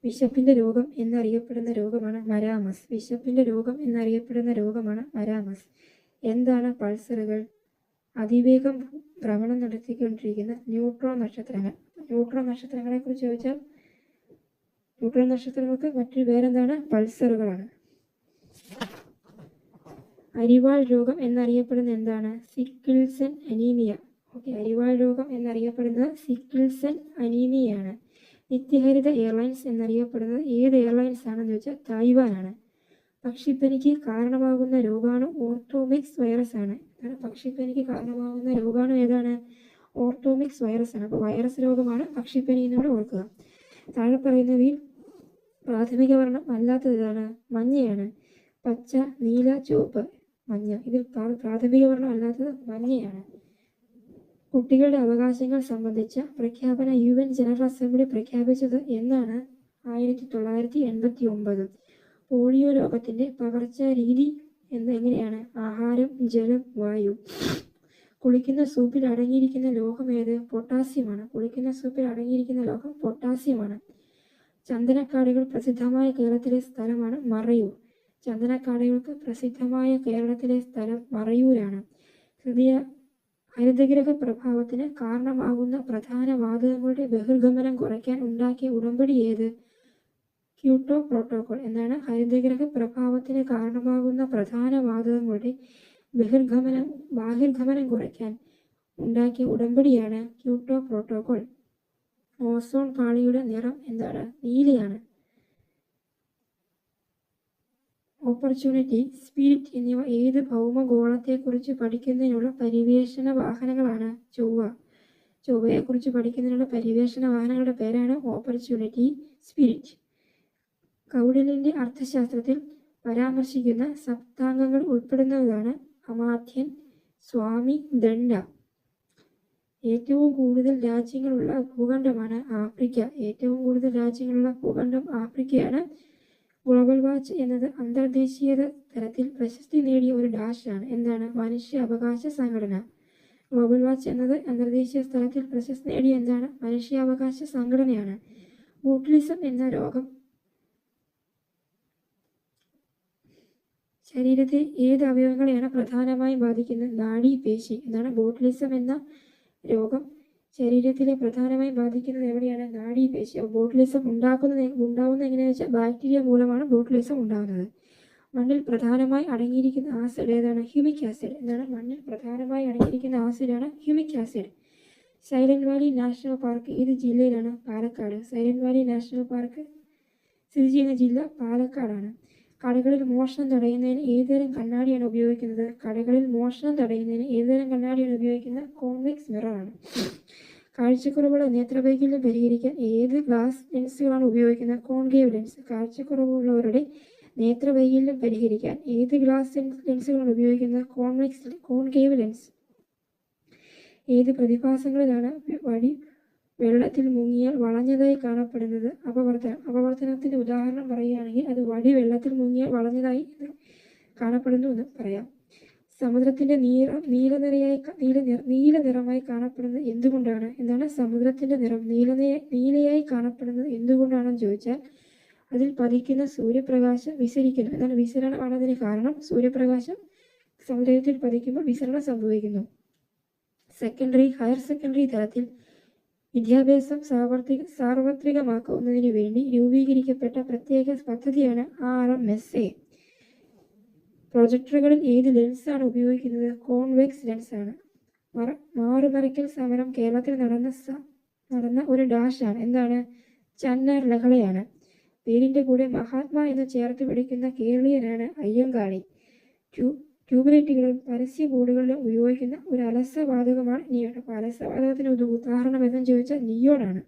വിശപ്പിന്റെ രോഗം എന്നറിയപ്പെടുന്ന രോഗമാണ് മരാമസ്. വിശപ്പിന്റെ രോഗം എന്നറിയപ്പെടുന്ന രോഗമാണ് മരാമസ്. എന്താണ് പൾസറുകൾ? അതിവേഗം ഭ്രമണം നടത്തിക്കൊണ്ടിരിക്കുന്ന ന്യൂട്രോൺ നക്ഷത്രങ്ങൾ. ന്യൂട്രോൺ നക്ഷത്രങ്ങളെ കുറിച്ച് ചോദിച്ചാൽ ന്യൂട്രോൺ നക്ഷത്രങ്ങൾക്ക് മറ്റൊരു പേരെന്താണ്? പൾസറുകളാണ്. അരിവാൾ രോഗം എന്നറിയപ്പെടുന്ന എന്താണ്? സിക്കിൾസൺ അനീമിയ. ഓക്കെ, അരിവാൾ രോഗം എന്നറിയപ്പെടുന്നത് സിക്കിൾസൺ അനീമിയയാണ്. നിത്യഹരിത എയർലൈൻസ് എന്നറിയപ്പെടുന്നത് ഏത് എയർലൈൻസ് ആണെന്ന് ചോദിച്ചാൽ തായ്വാനാണ്. പക്ഷിപ്പനിക്ക് കാരണമാകുന്ന രോഗാണു ഓർത്തോമിക്സ് വൈറസ് ആണ്. പക്ഷിപ്പനിക്ക് കാരണമാകുന്ന രോഗാണു ഏതാണ്? ഓർത്തോമിക്സ് വൈറസ് ആണ്. അപ്പോൾ വൈറസ് രോഗമാണ് പക്ഷിപ്പനി എന്നൂടെ ഓർക്കുക. താഴെ പറയുന്നവയിൽ പ്രാഥമിക വർണ്ണം അല്ലാത്തത് ഏതാണ്? മഞ്ഞയാണ്. പച്ച, നീല, ചുവപ്പ്, മഞ്ഞ. ഇതിൽ പ്രാഥമിക വർണ്ണം അല്ലാത്തത് മഞ്ഞയാണ്. കുട്ടികളുടെ അവകാശങ്ങൾ സംബന്ധിച്ച പ്രഖ്യാപന UN ജനറൽ അസംബ്ലി പ്രഖ്യാപിച്ചത് എന്നാണ്? 1989. പോളിയോ രോഗത്തിന്റെ പകർച്ചാ രീതി എങ്ങനെയാണ്? ആഹാരം, ജലം, വായു. കുളിക്കുന്ന സൂപ്പിൽ അടങ്ങിയിരിക്കുന്ന ലോഹം ഏത്? പൊട്ടാസ്യമാണ്. കുളിക്കുന്ന സൂപ്പിൽ അടങ്ങിയിരിക്കുന്ന ലോഹം പൊട്ടാസ്യമാണ്. ചന്ദനക്കാടുകൾ പ്രസിദ്ധമായ കേരളത്തിലെ സ്ഥലമാണ് മറയൂർ. ചന്ദനക്കാടുകൾക്ക് പ്രസിദ്ധമായ കേരളത്തിലെ സ്ഥലം മറയൂരാണ്. ഹരിതഗ്രഹ പ്രഭാവത്തിന് കാരണമാകുന്ന പ്രധാന വാതകങ്ങളുടെ ബഹിർഗമനം കുറയ്ക്കാൻ ഉണ്ടാക്കിയ ഉടമ്പടി ഏത്? Kyoto protocol. എന്നാണ് ഹരിതഗ്രഹ പ്രഭാവത്തിന് കാരണമാകുന്ന പ്രധാന വാതകങ്ങളുടെ ബഹിർഗമനം കുറയ്ക്കാൻ ഉണ്ടാക്കിയ ഉടമ്പടിയാണ് ക്യോട്ടോ പ്രോട്ടോകോൾ. ഓസോൺ പാളിയുടെ നിറം എന്താണ്? നീലയാണ്. ഓപ്പർച്യൂണിറ്റി, സ്പിരിറ്റ് എന്നിവ ഏത് ഭൗമഗോളത്തെക്കുറിച്ച് പഠിക്കുന്നതിനുള്ള പര്യവേഷണ വാഹനങ്ങളാണ്? ചൊവ്വ. ചൊവ്വയെക്കുറിച്ച് പഠിക്കുന്നതിനുള്ള പര്യവേഷണ വാഹനങ്ങളുടെ പേരാണ് ഓപ്പർച്യൂണിറ്റി, സ്പിരിറ്റ്. കൗടില്യന്റെ അർത്ഥശാസ്ത്രത്തിൽ പരാമർശിക്കുന്ന സപ്താംഗങ്ങൾ ഉൾപ്പെടുന്നതാണ് അമാത്യൻ, സ്വാമി, ദണ്ഡ. ഏറ്റവും കൂടുതൽ രാജ്യങ്ങളുള്ള ഭൂഖണ്ഡമാണ് ആഫ്രിക്ക. ഏറ്റവും കൂടുതൽ രാജ്യങ്ങളുള്ള ഭൂഖണ്ഡം ആഫ്രിക്കയാണ്. ഗ്ലോബൽ വാച്ച് എന്നത് അന്തർദേശീയ തലത്തിൽ പ്രശസ്തി നേടിയ ഒരു ഡാഷാണ്. എന്താണ്? മനുഷ്യ അവകാശ സംഘടന. ഗ്ലോബൽ വാച്ച് എന്നത് അന്തർദേശീയ തലത്തിൽ പ്രശസ്തി നേടിയ എന്താണ്? മനുഷ്യാവകാശ സംഘടനയാണ്. ബോട്ടുലിസം എന്ന രോഗം ശരീരത്തെ ഏത് അവയവങ്ങളെയാണ് പ്രധാനമായും ബാധിക്കുന്നത്? നാഡി, പേശി. എന്നാണ് ബോട്ടുലിസം എന്ന രോഗം ശരീരത്തിലെ പ്രധാനമായും ബാധിക്കുന്നത് എവിടെയാണ്? നാഡി, പേശി. ബോട്ടുലിസം ഉണ്ടാവുന്നത് എങ്ങനെയാണെന്ന് വെച്ചാൽ ബാക്ടീരിയ മൂലമാണ് ബോട്ടുലിസം ഉണ്ടാകുന്നത്. മണ്ണിൽ പ്രധാനമായി അടങ്ങിയിരിക്കുന്ന ആസിഡ് ഏതാണ്? Humic acid. എന്നാണ് മണ്ണിൽ പ്രധാനമായി അടങ്ങിയിരിക്കുന്ന ആസിഡാണ് humic acid. Silent valley national park ഏത് ജില്ലയിലാണ്? Palakkad. Silent valley national park സ്ഥിതി ചെയ്യുന്ന ജില്ല പാലക്കാടാണ്. കടകളിൽ മോഷണം തടയുന്നതിന് ഏതുതരം കണ്ണാടിയാണ് ഉപയോഗിക്കുന്നത്? കടകളിൽ മോഷണം തടയുന്നതിന് ഏതുതരം കണ്ണാടിയാണ് ഉപയോഗിക്കുന്നത്? കോൺവെക്സ് മിററാണ്. കാഴ്ചക്കുറവുള്ള നേത്രവൈകല്യം പരിഹരിക്കാൻ ഏത് ഗ്ലാസ് ലെൻസുകളാണ് ഉപയോഗിക്കുന്നത്? Concave lens. കാഴ്ചക്കുറവുള്ളവരുടെ നേത്രവൈകല്യം പരിഹരിക്കാൻ ഏത് ഗ്ലാസ് ലെൻസുകളാണ് ഉപയോഗിക്കുന്നത്? Concave lens. ഏത് പ്രതിഭാസങ്ങളിലാണ് വടി വെള്ളത്തിൽ മുങ്ങിയാൽ വളഞ്ഞതായി കാണപ്പെടുന്നത്? അപവർത്തനം. അപവർത്തനത്തിന്റെ ഉദാഹരണം പറയുകയാണെങ്കിൽ അത് വെള്ളത്തിൽ മുങ്ങിയാൽ വളഞ്ഞതായി കാണപ്പെടുന്നു എന്ന് പറയാം. സമുദ്രത്തിന്റെ നീല നിറമായി കാണപ്പെടുന്നത് എന്തുകൊണ്ടാണ്? എന്താണ് സമുദ്രത്തിന്റെ നിറം നീലയായി കാണപ്പെടുന്നത് എന്തുകൊണ്ടാണെന്ന് ചോദിച്ചാൽ അതിൽ പതിക്കുന്ന സൂര്യപ്രകാശം വിസരിക്കുന്നു. എന്നാൽ വിസരണമാണ് അതിന് കാരണം. സൂര്യപ്രകാശം സമുദ്രത്തിൽ പതിക്കുമ്പോൾ വിസരണം സംഭവിക്കുന്നു. ഹയർ സെക്കൻഡറി തലത്തിൽ വിദ്യാഭ്യാസം സാർവത്രികമാക്കുന്നതിനു വേണ്ടി രൂപീകരിക്കപ്പെട്ട പ്രത്യേക പദ്ധതിയാണ് RMSA. പ്രൊജക്ടറുകളിൽ ഏത് ലെൻസാണ് ഉപയോഗിക്കുന്നത്? കോൺവെക്സ് ലെൻസാണ്. മാറുമറയ്ക്കൽ സമരം കേരളത്തിൽ നടന്ന ഒരു ഡാഷാണ്. എന്താണ്? ചന്നാർ ലഹളയാണ്. പേരിന്റെ കൂടെ മഹാത്മാ എന്ന് ചേർത്ത് വിളിക്കുന്ന കേരളീയനാണ് അയ്യങ്കാളി. ട്യൂബ്ലൈറ്റുകളിലും പരസ്യ ബോർഡുകളിലും ഉപയോഗിക്കുന്ന ഒരു അലസവാതകമാണ് നിയോൺ. അപ്പോൾ അലസവാതകത്തിന് ഒരു ഉദാഹരണം എന്ന് ചോദിച്ചാൽ നിയോണാണ്.